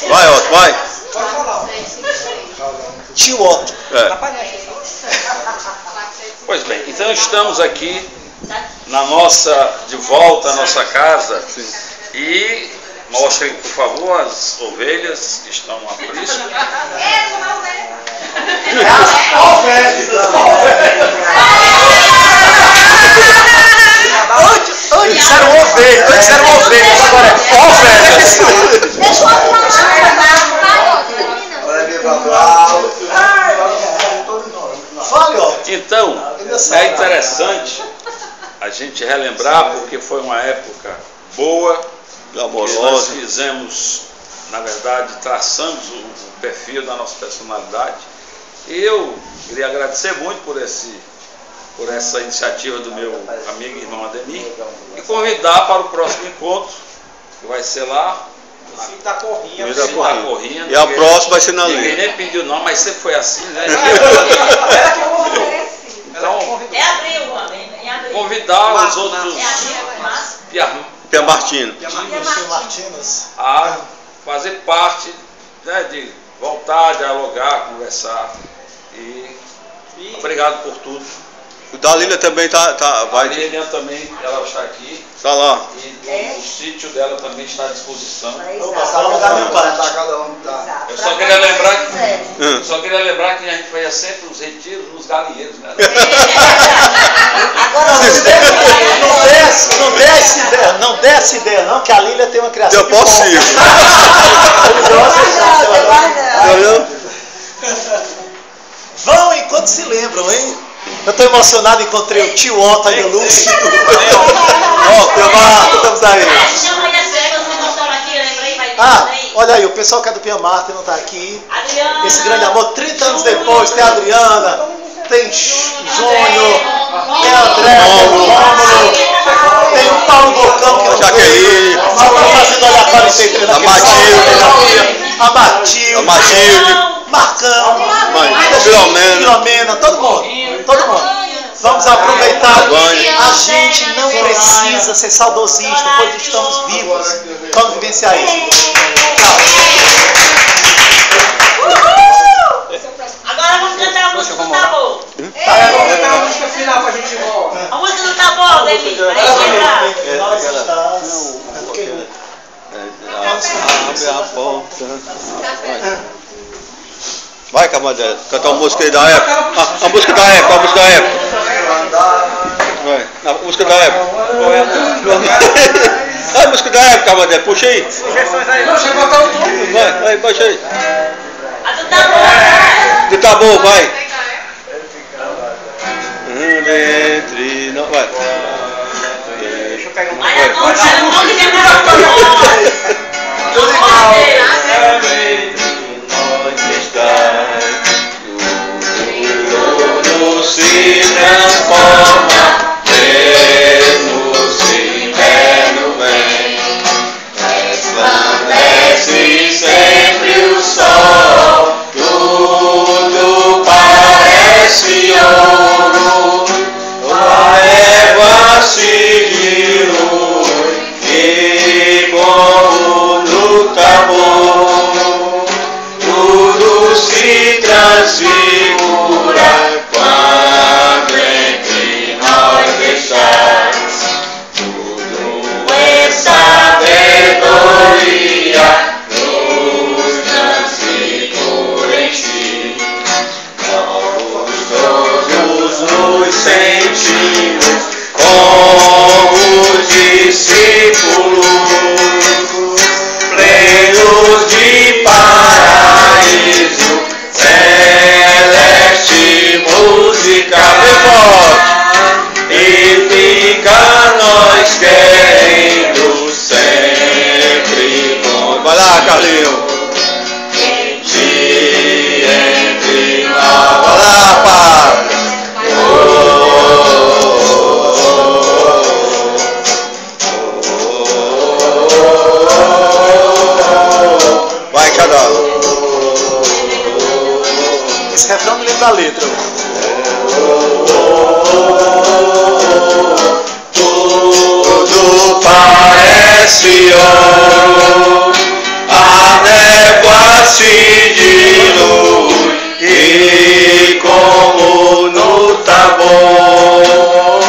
Vai, Otto, vai. Tio Otto. Pois bem, então estamos aqui de volta à nossa casa. Sim. E mostrem, por favor, as ovelhas que estão a prisco. Antes era uma ovelha, agora é ovelhas. Então, é interessante a gente relembrar, porque foi uma época boa, que nós fizemos, na verdade, traçamos o perfil da nossa personalidade. E eu queria agradecer muito por essa iniciativa do meu amigo e irmão Ademir e convidar para o próximo encontro, que vai ser lá. No fim da Corrinha. E a próxima vai ser na linha. Ninguém nem pediu não, mas sempre foi assim, né? Então, convidar os outros Pia Martino a fazer parte, né, de voltar, dialogar, conversar. E obrigado por tudo. O Dalila também vai. A Lilian também, ela está aqui. Está lá. E o sítio dela também está à disposição. Eu só queria lembrar que a gente fazia sempre os retiros nos galinheiros, né? Agora não dê essa ideia não, que a Lília tem uma criação. Eu posso ir. Vão enquanto se lembram, hein? Eu estou emocionado, encontrei o tio Otto aí, o Lúcio. Estamos aí. Olha aí, o pessoal que é do Pia Martin não está aqui. Esse grande amor, 30 anos depois, tem a Adriana, tem Júnior, tem a André, tem o Rômulo, tem o Paulo Bocão, que não Jaqueline, fazendo olhar para a Matilde, Marcão, Filomena, todo mundo. Vamos aproveitar. A gente não precisa ser saudosista, pois estamos vivos. Vamos vivenciar isso. Agora vamos cantar a música do Tambor. Vamos cantar a música final pra gente ir embora. A música do Tambor, Demi. Abre a porta. Vai, Camadé, cantar uma música aí da época. A música da época, Vai, a música da época. A música da época, Camadé, puxa aí. Vai, baixa aí. A do Tambor. Do Tambor, vai. Entre não, vai. Deixa eu pegar um. Vai agora, que demora para Tudo igual. Tudo se transforma, mesmo se inverno vem, resplandece sempre o sol, tudo parece ouro, a égua se dilui e como no Tambor, tudo se transfigura quando entre nós deixais tudo é sabedoria, nos transfigura em si. Nós todos nos sentimos como os discípulos, plenos de paraíso, celeste música bem forte, e fica nós querendo sempre bom. Vai lá, Carlinhos. Entre nós. Vai lá, pai. Vai, cada. Esse refrão me lembra da letra. Tudo parece ouro, a névoa se dilui, e como no Tabor,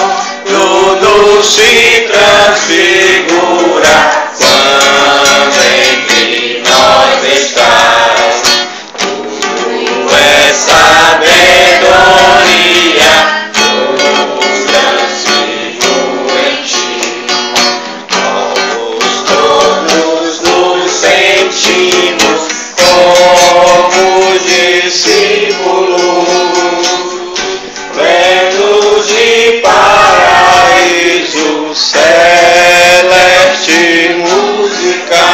tudo se transfigura quando entre nós estás. Tu és sabedoria, como discípulos, plenos de paraíso celeste música,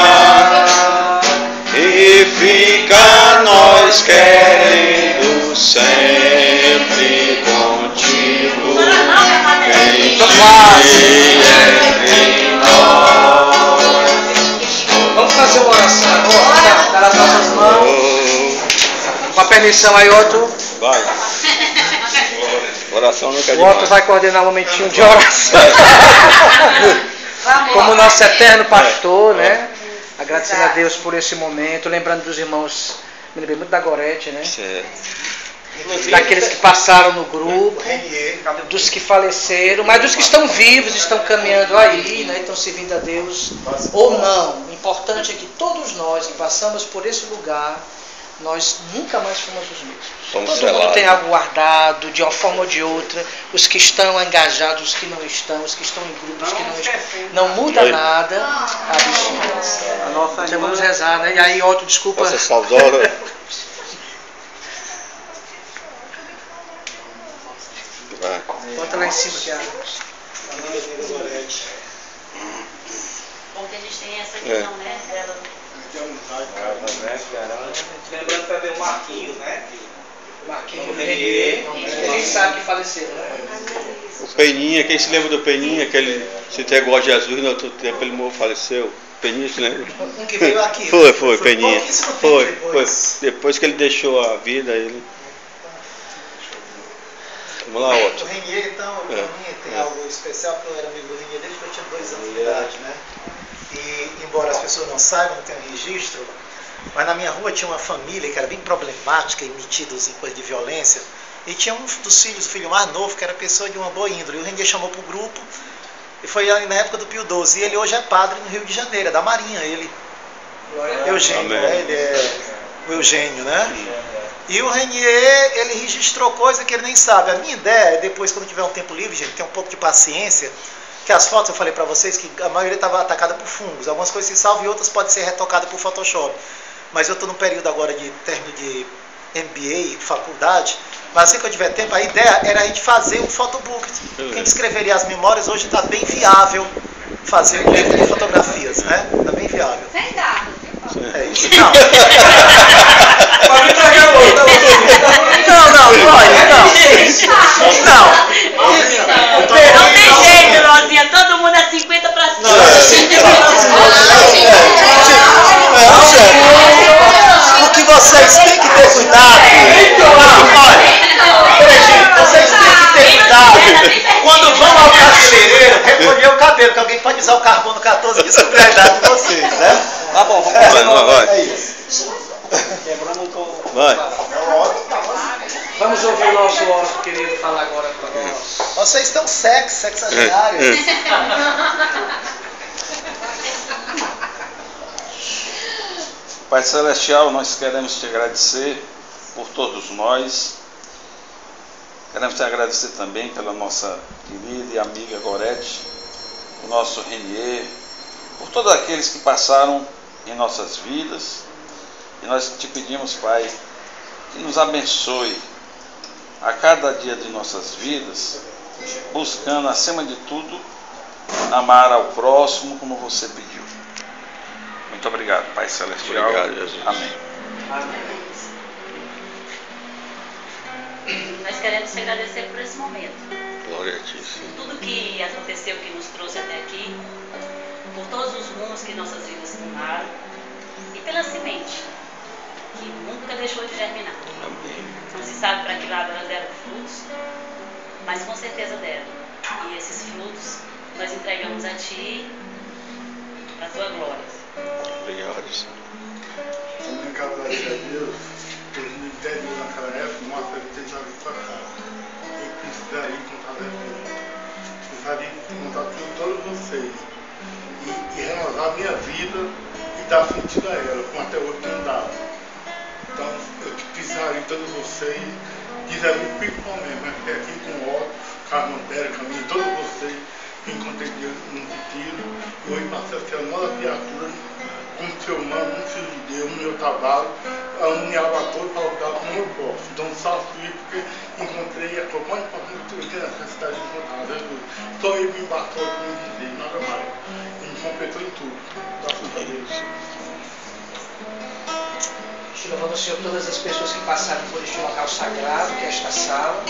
e fica nós querendo sempre contigo, em nós. Vamos fazer uma oração agora, dar as nossas mãos. Com a permissão aí, Otto. Vai. Oração nunca é O Otto demais. vai coordenar um momentinho de oração. Como nosso eterno pastor, né? Agradecendo a Deus por esse momento. Lembrando dos irmãos, me lembrei muito da Gorete, né? Daqueles que passaram no grupo, dos que faleceram, mas dos que estão vivos, estão caminhando aí, né? Estão servindo a Deus ou não. O importante é que todos nós que passamos por esse lugar, nós nunca mais fomos os mesmos. Todo mundo tem algo guardado, de uma forma ou de outra. Os que estão engajados, os que não estão, os que estão em grupos, os que não estão. Não muda nada a bichinha. Então vamos rezar, né? E aí, Otto, desculpa. Você saudora. Bota lá em cima que a... Bom que a gente tem essa visão, né? Dela. Lembrando também o Marquinhos, né? Marquinhos, Renier, quem sabe que faleceram, né? O Peninha, quem se lembra do Peninha, que ele se entregou a Jesus no outro tempo, ele faleceu. Peninha se lembra? Um que veio aqui. Foi, Peninha. Foi. Depois que ele deixou a vida, ele... Vamos lá, Otto. O Renier, então, para mim tem algo especial, porque eu era amigo do Renier desde que eu tinha 2 anos de idade, né? E, embora as pessoas não saibam, não tenham registro, mas na minha rua tinha uma família que era bem problemática e metida em coisa de violência, e tinha um dos filhos, o filho mais novo, que era pessoa de uma boa índole, e o Renier chamou para o grupo, e foi na época do Pio XII, e ele hoje é padre no Rio de Janeiro, é da Marinha, ele, Eugênio, né? Ele é o Eugênio, né? E o Renier, ele registrou coisa que ele nem sabe. A minha ideia é depois, quando tiver um tempo livre, gente, ter um pouco de paciência, que as fotos eu falei para vocês que a maioria estava atacada por fungos. Algumas coisas se salvam e outras podem ser retocadas por Photoshop. Mas eu estou num período agora de término de MBA, faculdade, mas assim que eu tiver tempo, a ideia era a gente fazer um photobook. Quem escreveria as memórias hoje está bem viável fazer um livro de fotografias, né? Está bem viável. Sem dados. É isso? Não. Não, Não tem jeito, Rosinha. Todo mundo é 50 para cima. O que vocês têm que ter cuidado. Vocês têm que ter cuidado. Quando vão ao cabeleireiro, recolher o cabelo, que alguém pode usar o carbono 14 e descobrir a idade de vocês, né? Tá bom, vamos Vai. É isso. Vai. Vamos ouvir o nosso Otto querido falar agora para nós. Vocês estão sexagenários. Pai Celestial, nós queremos te agradecer por todos nós. Queremos te agradecer também pela nossa querida e amiga Gorete, o nosso Renier, por todos aqueles que passaram em nossas vidas. E nós te pedimos, Pai, que nos abençoe a cada dia de nossas vidas, buscando, acima de tudo, amar ao próximo como você pediu. Muito obrigado, Pai Celestial. Obrigado, Jesus. Amém. Nós queremos te agradecer por esse momento. Glória a ti, Por Senhor. tudo que aconteceu, que nos trouxe até aqui. Por todos os rumos que nossas vidas tomaram. E pela semente, que nunca deixou de germinar. Amém. Não se sabe para que lado elas deram frutos, mas com certeza deram. E esses frutos nós entregamos a Ti, sua glória. Obrigado. Também quero agradecer a Deus por me entender naquela época, uma coisa que tentava vir para cá. Eu precisaria contar com precisaria contar com todos vocês e renovar a minha vida e dar sentido a ela, como até hoje não dá. Então eu precisaria de todos vocês, precisaria principalmente, mas fiquei aqui com o Otto, Carmen Pérez, Camila, todos vocês que encontrei Deus no retiro, e hoje passei a ser a nova criatura, como ser humano, um filho de Deus, no meu trabalho, a unidade a todos para lutar como eu posso. Então salve porque encontrei a coisa mais importante que eu tenho nessa cidade de encontrar, Jesus. Só ele me bastou para me dizer, nada mais. E me completou em tudo. Graças a Deus. Louvando o Senhor todas as pessoas que passaram por este local sagrado, que é esta sala.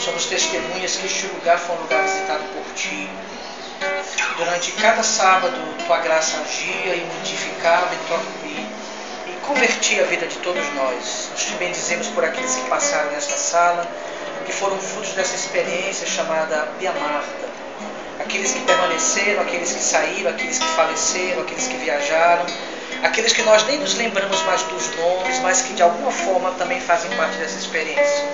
Somos testemunhas que este lugar foi um lugar visitado por Ti. Durante cada sábado, Tua graça agia e modificava e convertia a vida de todos nós. Nós te bendizemos por aqueles que passaram nesta sala, que foram frutos dessa experiência chamada Pia Marta. Aqueles que permaneceram, aqueles que saíram, aqueles que faleceram, aqueles que viajaram, aqueles que nós nem nos lembramos mais dos nomes, mas que de alguma forma também fazem parte dessa experiência.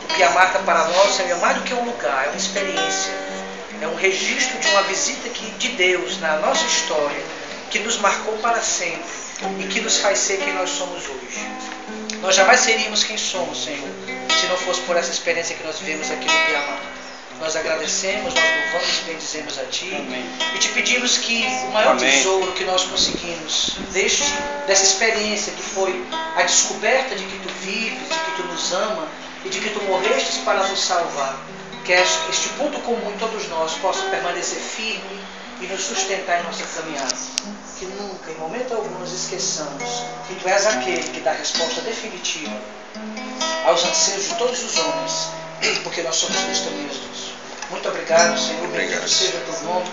O Pia Marta para nós é mais do que um lugar, é uma experiência, é um registro de uma visita de Deus na nossa história, que nos marcou para sempre e que nos faz ser quem nós somos hoje. Nós jamais seríamos quem somos, Senhor, se não fosse por essa experiência que nós vivemos aqui no Pia Marta. Nós agradecemos, nós louvamos e bendizemos a Ti. Amém. E te pedimos que o maior tesouro que nós conseguimos dessa experiência, que foi a descoberta de que Tu vives, de que Tu nos ama e de que Tu morrestes para nos salvar, que este ponto comum em todos nós possa permanecer firme e nos sustentar em nossa caminhada. Que nunca, em momento algum, nos esqueçamos que Tu és aquele que dá a resposta definitiva aos anseios de todos os homens, porque nós somos testemunhas disso. Muito obrigado, Senhor. Bendito seja o Teu nome.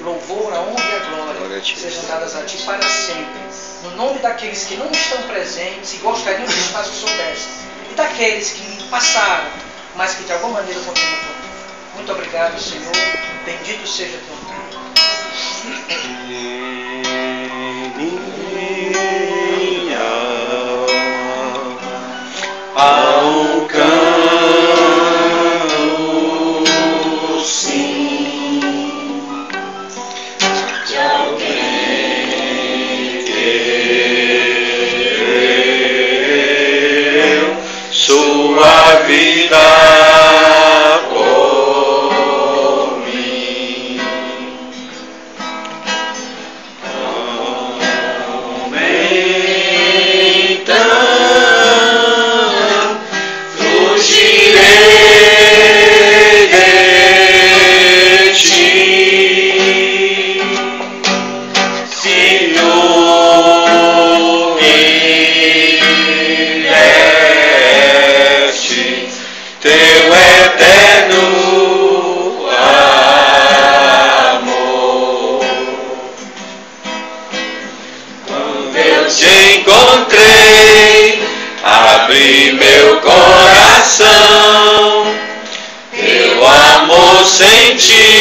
Louvor, a honra e a glória sejam dadas a Ti para sempre. No nome daqueles que não estão presentes e gostariam que os pais soubessem. E daqueles que passaram, mas que de alguma maneira continuam conosco. Muito obrigado, Senhor. Bendito seja o Teu nome. Sua vida por mim. Então fugirei de Ti, Senhor, Teu eterno amor. Quando eu Te encontrei, abri meu coração, Teu amor senti